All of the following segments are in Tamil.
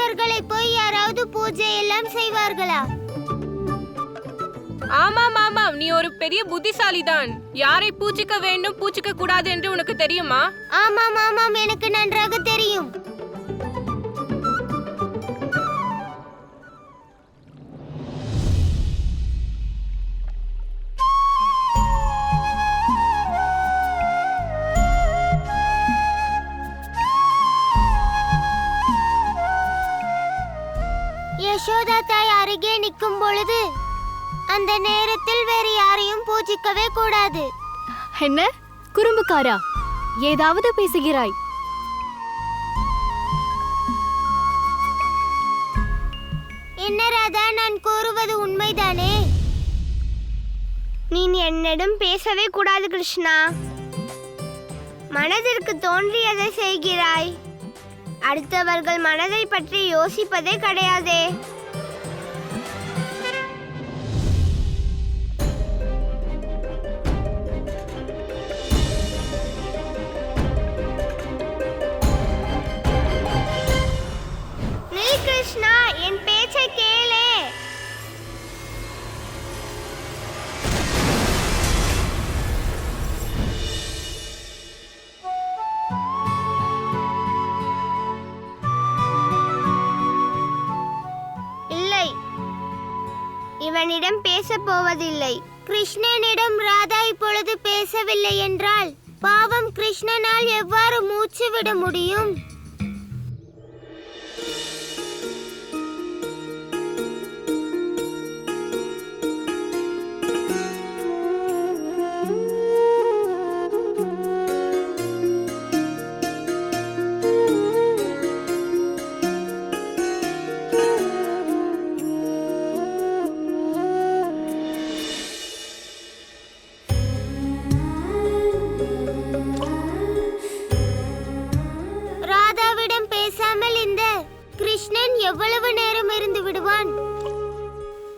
இவர்களை போய் யாராவது பூஜை எல்லாம் செய்வார்களா? ஆமாம் ஆமாம், நீ ஒரு பெரிய புத்திசாலிதான். யாரை பூஜிக்க வேண்டும் பூஜிக்க கூடாது என்று உனக்கு தெரியுமா? ஆமாம் ஆமாம், எனக்கு நன்றாக தெரியும். யசோதா தாய் அருகே நிற்கும் பொழுது அந்த நேரத்தில் வேறு யாரையும் பூஜிக்கவே கூடாது. என்ன குறும்புக்காரா, ஏதாவது பேசுகிறாய்? என்ன ராதா, நான் கூறுவது உண்மைதானே? நீ என்னிடம் பேசவே கூடாது கிருஷ்ணா. மனதிற்கு தோன்றியதை செய்கிறாய். அடுத்தவர்கள் மனதை பற்றி யோசிப்பதே கிடையாதே. நில் கிருஷ்ணா, என் பேச்சை கேளே. இவனிடம் பேச போவதில்லை. கிருஷ்ணனிடம் ராதா இப்பொழுது பேசவில்லை என்றால் பாவம் கிருஷ்ணனால் எவ்வாறு மூச்சு விட முடியும்? கிருஷ்ணன் எவ்வளவு நேரம் இருந்து விடுவான்?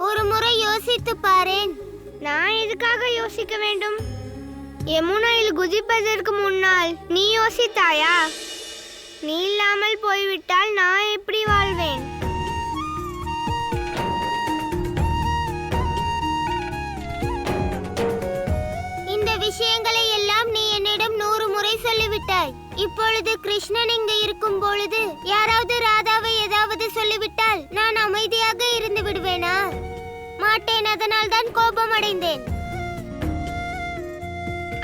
ஒரு முறை யோசித்து பாரேன். நான் எதுக்காக யோசிக்க வேண்டும்? யமுனையில் குதிப்பதற்கு முன்னால் நீ யோசித்தாயா? நீ இல்லாமல் போய்விட்டால் நான் எப்படி வாழ்வேன்? இந்த விஷயங்களை எல்லாம் நீ என்னிடம் 100 முறை சொல்லிவிட்டாய். இப்பொழுது கிருஷ்ணன் இங்கு இருக்கும் பொழுது யாராவது ராதாவை ஏதாவது சொல்லிவிட்டால் நான் அமைதியாக இருந்து விடுவேனா? மாட்டேன். அதனால் தான் கோபம் அடைந்தேன்.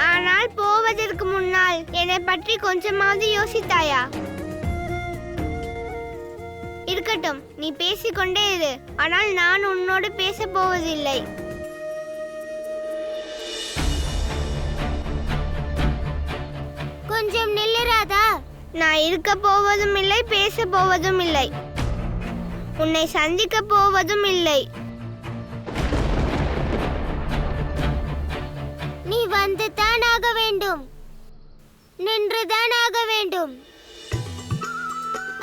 ஆனால் போவதற்கு முன்னால் என்னை பற்றி கொஞ்சமாவது யோசித்தாயா? இருக்கட்டும், நீ பேசிக்கொண்டே இரு. ஆனால் நான் உன்னோடு பேச போவதில்லை. கொஞ்சம் நில்லு ராதா. நான் இருக்க போவதும் இல்லை, பேச போவதும் இல்லை. உன்னை சந்திக்க போவதும் இல்லை. நீ வந்து தான் ஆக வேண்டும், நின்று தான் ஆக வேண்டும்,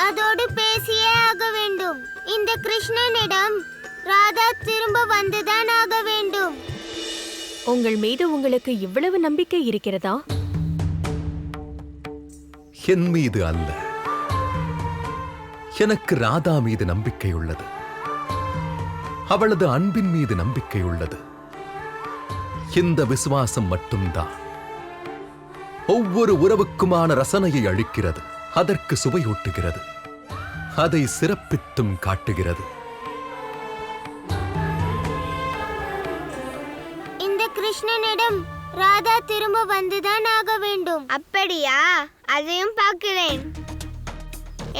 அதோடு பேசியே ஆக வேண்டும். இந்த கிருஷ்ணனிடம் ராதா திரும்ப வந்துதான் ஆக வேண்டும். உங்கள் மீது உங்களுக்கு இவ்வளவு நம்பிக்கை இருக்கிறதா? என் மீது அல்ல, எனக்கு ராதா மீது நம்பிக்கை உள்ளது. அவளது அன்பின் மீது நம்பிக்கை உள்ளது. இந்த விசுவாசம் மட்டும்தான் ஒவ்வொரு உறவுக்குமான ரசனையை அளிக்கிறது, அதற்கு சுவையூட்டுகிறது, அதை சிறப்பித்தும் காட்டுகிறது. இந்த கிருஷ்ணனிடம் ராதா திரும்ப வந்துதான் ஆக வேண்டும். அப்படியா? அதையும் பார்க்கிறேன்.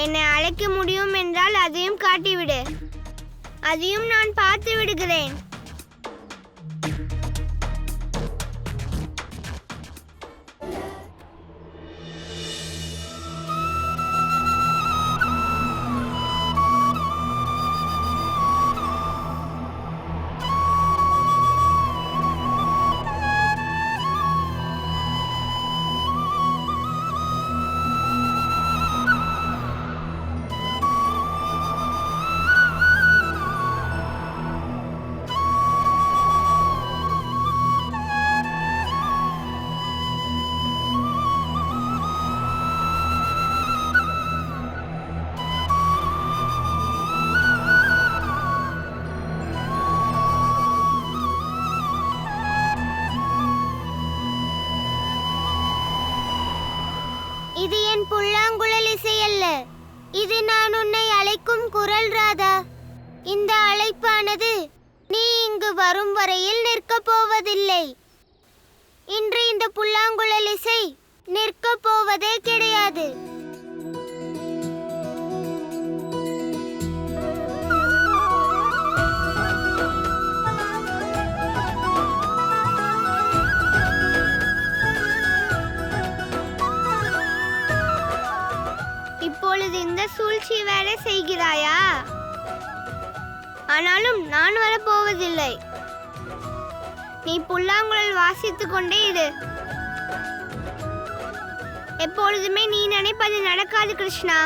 என்னை அழைக்க முடியும் என்றால் அதையும் காட்டிவிடு. அதையும் நான் பார்த்து விடுகிறேன். புல்லாங்குழல் இசை அல்ல, இது நான் உன்னை அழைக்கும் குரல் ராதா. இந்த அழைப்பானது நீ இங்கு வரும் வரையில் நிற்கப் போவதில்லை. இன்று இந்த புல்லாங்குழல் இசை நிற்கப் போவதே கிடையாது. இப்பொழுது இந்த சூழ்ச்சி வேலை செய்கிறாயா? ஆனாலும் நான் வரப்போவதில்லை. நீ புல்லாங்குழல் வாசித்துக் கொண்டே இரு. எப்பொழுதுமே நீ நினைப்பது நடக்காது கிருஷ்ணா.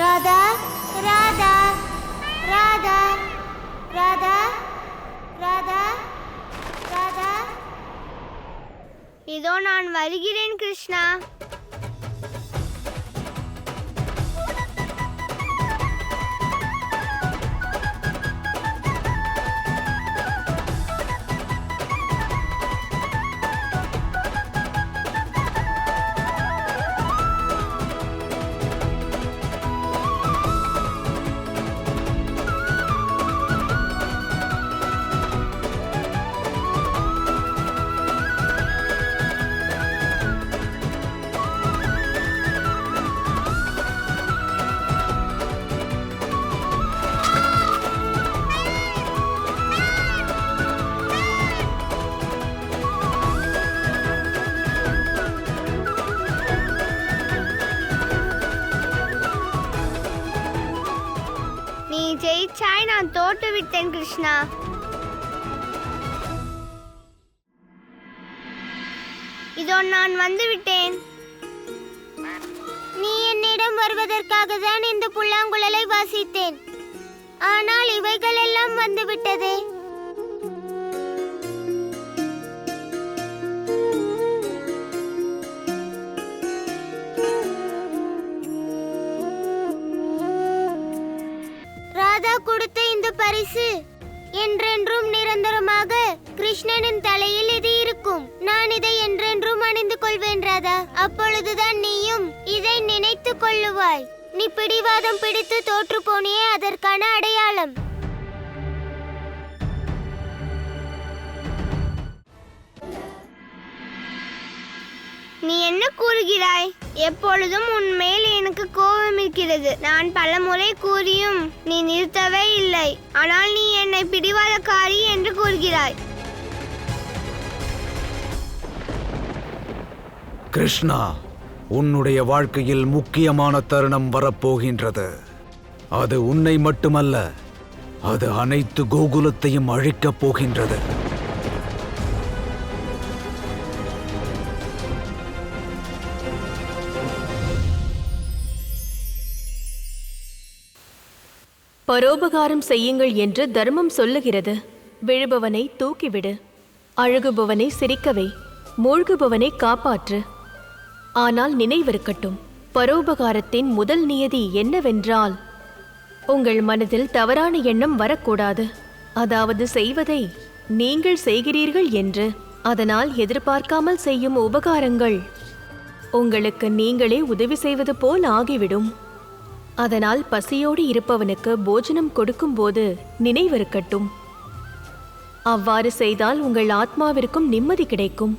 ராதா, ராதா, ராதா, ராதா, ராதா, ராதா. இதோ நான் வருகிறேன் கிருஷ்ணா. நீ ஜெயிச்சாய், நான் தோற்று விட்டேன் கிருஷ்ணா. இதோ நான் வந்து விட்டேன். நீ என்னிடம் வருவதற்காக தான் இந்த புல்லாங்குழலை வாசித்தேன். ஆனால் இவைகள் எல்லாம் வந்துவிட்டதே. ராதா கொடுத்த இந்த பரிசு என்றென்றும் நிரந்தரமாக கிருஷ்ணனின் தலையில் இது இருக்கும். நான் இதை என்றென்றும் அணிந்து கொள்வேன் ராதா. அப்பொழுதுதான் நீயும் இதை நினைத்துக் கொள்ளுவாய். நீ பிடிவாதம் பிடித்து தோற்று போனியே, அதற்கான அடையாளம். நீ என்ன கூறுகிறாய்? எப்பொழுதும் உன் மேல் எனக்கு கோபம் இருக்கிறது. நான் பலமுறை கூறியும் நீ நிறுத்தவே இல்லை. ஆனால் நீ என்னை பிடிவாதக்காரி என்று கூறுகிறாய். கிருஷ்ணா, உன்னுடைய வாழ்க்கையில் முக்கியமான தருணம் வரப்போகின்றது. அது உன்னை மட்டுமல்ல, அது அனைத்து கோகுலத்தையும் அழிக்கப் போகின்றது. பரோபகாரம் செய்யுங்கள் என்று தர்மம் சொல்லுகிறது. விழுபவனை தூக்கிவிடு, அழுகுபவனை சிரிக்கவை, மூழ்குபவனை காப்பாற்று. ஆனால் நினைவிருக்கட்டும், பரோபகாரத்தின் முதல் நியதி என்னவென்றால், உங்கள் மனதில் தவறான எண்ணம் வரக்கூடாது. அதாவது செய்வதை நீங்கள் செய்கிறீர்கள் என்று. அதனால் எதிர்பார்க்காமல் செய்யும் உபகாரங்கள் உங்களுக்கு நீங்களே உதவி செய்வது போல் ஆகிவிடும். அதனால் பசியோடு இருப்பவனுக்கு போஜனம் கொடுக்கும்போது நினைவிருக்கட்டும். அவ்வாறு செய்தால் உங்கள் ஆத்மாவிற்கும் நிம்மதி கிடைக்கும்.